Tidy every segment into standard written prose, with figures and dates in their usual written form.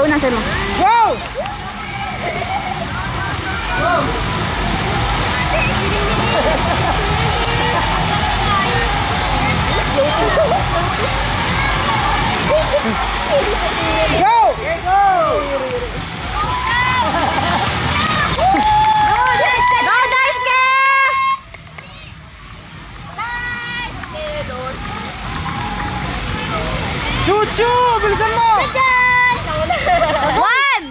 Go na, sir mo. Go! Go! Go, Daisuke! Chuchu! Bilisan mo! One!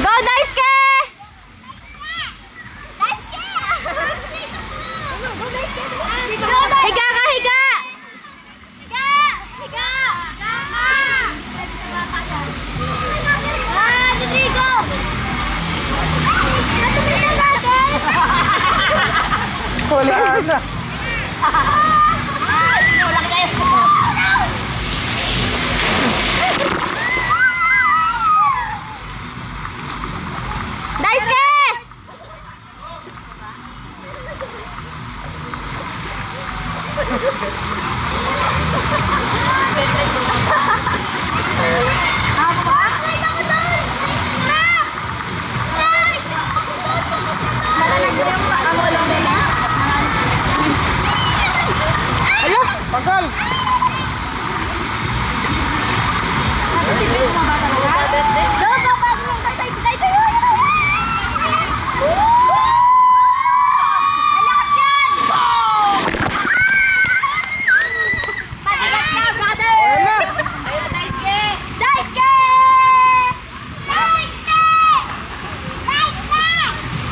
Go, Daisuke! Higa ka, higa! Wala na. Daisuke! Tagal!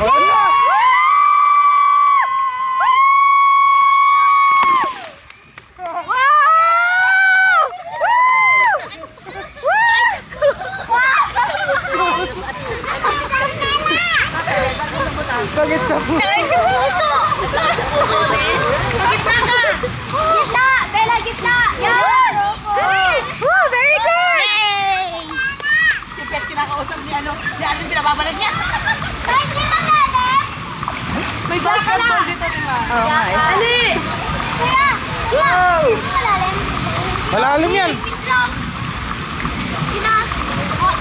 Wala! Sakit sa puso! Sakit sa puso! Sakit sa puso din! Gitna ka! Gitna! Bella, gitna! Yan! Wow, very good! Yay! Si Pet kinakausap ni ano pinababalik niya. Kahit di ba natin? May basketball dito, di ba? Oh, Ali! Kuya! Kuya! Malalim. Malalim yan! Wait lang. Gina! Oh,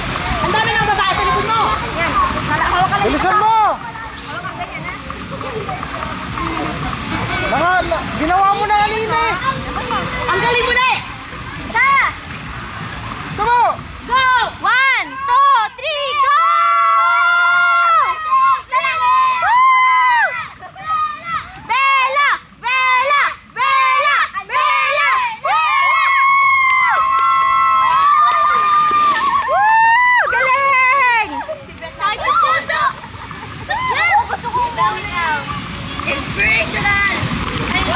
Ang dami ng babae sa likod mo. Bilisan mo! Ginawa mo na kanina eh! Ang galing mo na eh. isa! Tumo! Go! 1, 2, 3, go! Bella! Bella! Bella! Bella! Woo! Galing! Sakit sa puso! Gusto ko gamit now. Inspirational!